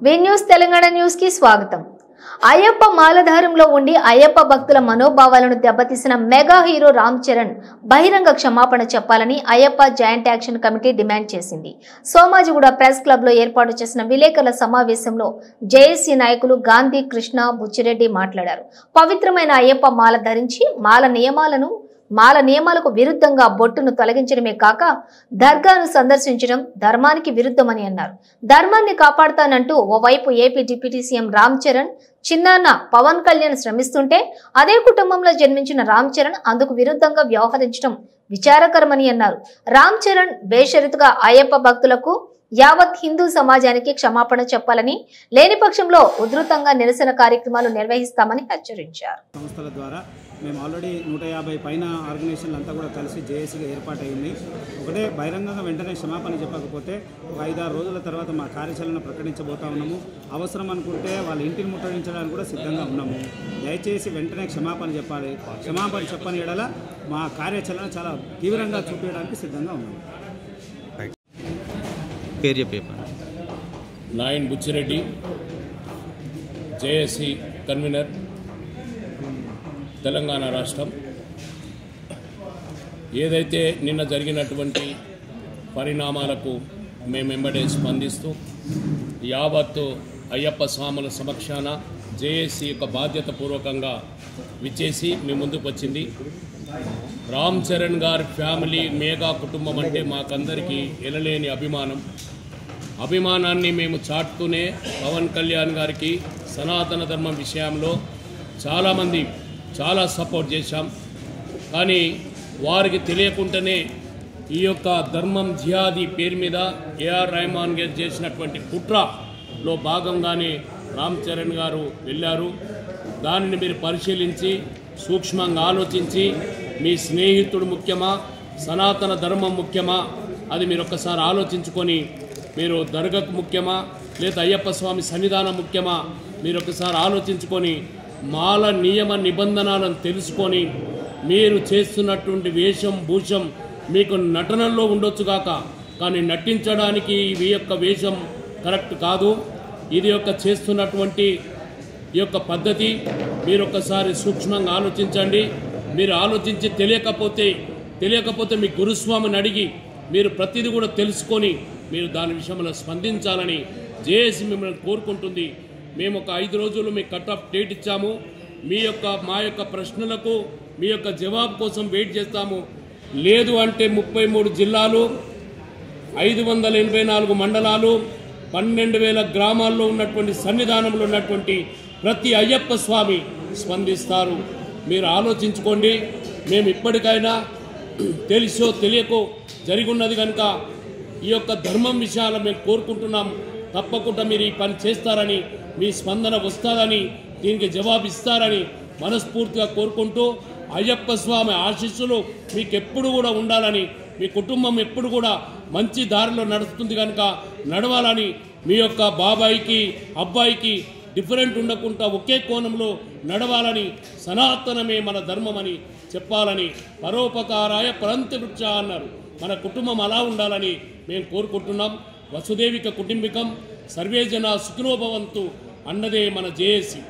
వి news Telangana news కి స్వాగతం। అయ్యప్ప మాలధారంలో ఉండి అయ్యప్ప భక్తుల మనోభావాలను దెబ్బతీసిన మెగా హీరో రామ్ చరణ్ బహిరంగ క్షమాపణ చెప్పాలని Ayyappa joint action committee demand చేసింది। సోమాజిగూడ ప్రెస్ క్లబ్ లో ఏర్పాటు చేసిన విలేకరుల సమావేశంలో జేఏసీ నాయకులు గాంధీ కృష్ణ బుచ్చిరెడ్డి మాట్లాడారు। పవిత్రమైన అయ్యప్ప మాల ధరించి మాల నియమాలకు విరుద్ధంగా బొట్టును తొలగించడమే కాక దర్గాను సందర్శించడం ధర్మానికి విరుద్ధమని అన్నారు। ధర్మాన్ని కాపాడుతానంటూ ఓవైపు AP deputy CM Ram Charan చిన్నాన్న పవన్ కళ్యాణ్ శ్రమిస్తుంటే అదే కుటుంబంలో జన్మించిన రామ్ చరణ్ అందుకు విరుద్ధంగా వ్యవహరించడం విచారకరమని అన్నారు। రామ్ చరణ్ బేషరతుగా అయ్యప్ప భక్తులకు యావత్ హిందూ సమాజానికి క్షమాపణ చెప్పాలని, లేని పక్షంలో ఉధృతంగా నిరసన కార్యక్రమాలు నిర్వహిస్తామని హెచ్చరించారు। సంస్థల ద్వారా మేము ఆల్రెడీ 150 పైన ఆర్గనైజేషన్లు అంతా కూడా కలిసి జేఏసీగా ఏర్పాటైంది। ఒకటే బహిరంగంగా వెంటనే క్షమాపణ చెప్పకపోతే ఒక 5-6 రోజుల తర్వాత మా కార్యాచరణ ప్రకటించబోతా ఉన్నాము। అవసరం అనుకుంటే వాళ్ళ ఇంటిని ముట్టడించడానికి కూడా సిద్ధంగా ఉన్నాము। దయచేసి వెంటనే క్షమాపణ చెప్పాలి। క్షమాపణ చెప్పని ఎడల మా కార్యాచరణ చాలా తీవ్రంగా చూపించడానికి సిద్ధంగా ఉన్నాము। నాయన్ బుచ్చిరెడ్డి, జేఏసీ కన్వీనర్, తెలంగాణ రాష్ట్రం। ఏదైతే నిన్న జరిగినటువంటి పరిణామాలకు మేమెంబడే స్పందిస్తూ యావత్తు అయ్యప్ప స్వాముల సమక్షాన జేఏసీ యొక్క బాధ్యతపూర్వకంగా విచ్చేసి మీ ముందుకు వచ్చింది। రామ్ చరణ్ గారి ఫ్యామిలీ మెగా కుటుంబం అంటే మాకందరికీ ఎనలేని అభిమానాన్ని మేము చాటుతూనే పవన్ కళ్యాణ్ గారికి సనాతన ధర్మం విషయంలో చాలామంది చాలా సపోర్ట్ చేశాం। కానీ వారికి తెలియకుండానే ఈ యొక్క ధర్మం జిహాదీ పేరు మీద ఏఆర్ రెహమాన్ గారు చేసినటువంటి కుట్రలో భాగంగానే రామ్ చరణ్ గారు వెళ్ళారు। దానిని మీరు పరిశీలించి సూక్ష్మంగా ఆలోచించి మీ స్నేహితుడు ముఖ్యమా, సనాతన ధర్మం ముఖ్యమా, అది మీరు ఒక్కసారి ఆలోచించుకొని మీరు దర్గాకు ముఖ్యమా లేదా అయ్యప్ప స్వామి సన్నిధానం ముఖ్యమా మీరు ఒకసారి ఆలోచించుకొని మాల నియమ నిబంధనలను తెలుసుకొని మీరు చేస్తున్నటువంటి వేషం భూషం మీకు నటనల్లో ఉండొచ్చుగాక, కానీ నటించడానికి ఈ యొక్క వేషం కరెక్ట్ కాదు। ఇది యొక్క చేస్తున్నటువంటి ఈ యొక్క పద్ధతి మీరు ఒకసారి సూక్ష్మంగా ఆలోచించండి। మీరు ఆలోచించి తెలియకపోతే మీ గురుస్వామిని అడిగి మీరు ప్రతిదీ కూడా తెలుసుకొని మీరు దాని విషయంలో స్పందించాలని జేఏసీ మిమ్మల్ని కోరుకుంటుంది। మేము ఒక 5 రోజులు మీ కట్ ఆఫ్ డేట్ ఇచ్చాము। మా యొక్క ప్రశ్నలకు మీ యొక్క జవాబు కోసం వెయిట్ చేస్తాము। లేదు అంటే 33 జిల్లాలు, 584 మండలాలు, 12,000 గ్రామాల్లో ఉన్నటువంటి సన్నిధానంలో ఉన్నటువంటి ప్రతి అయ్యప్ప స్వామి స్పందిస్తారు। మీరు ఆలోచించుకోండి। మేము ఇప్పటికైనా తెలుసో తెలియకో జరిగున్నది కనుక ఈ యొక్క ధర్మం విషయాలు మేము కోరుకుంటున్నాం। తప్పకుండా మీరు ఈ పని చేస్తారని, మీ స్పందన వస్తుందని, దీనికి జవాబు ఇస్తారని మనస్ఫూర్తిగా కోరుకుంటూ అయ్యప్ప స్వామి ఆశీస్సులు మీకు ఎప్పుడు కూడా ఉండాలని, మీ కుటుంబం ఎప్పుడు కూడా మంచి దారిలో నడుస్తుంది కనుక నడవాలని, మీ యొక్క బాబాయికి అబ్బాయికి డిఫరెంట్ ఉండకుండా ఒకే కోణంలో నడవాలని, సనాతనమే మన ధర్మమని చెప్పాలని, పరోపకారాయ పరంతి వృక్ష అన్నారు। మన కుటుంబం అలా ఉండాలని మేము కోరుకుంటున్నాం। వసుదేవిక కుటుంబికం, సర్వే జన సుఖినో భవంతు అన్నదే మన జేఏసీ।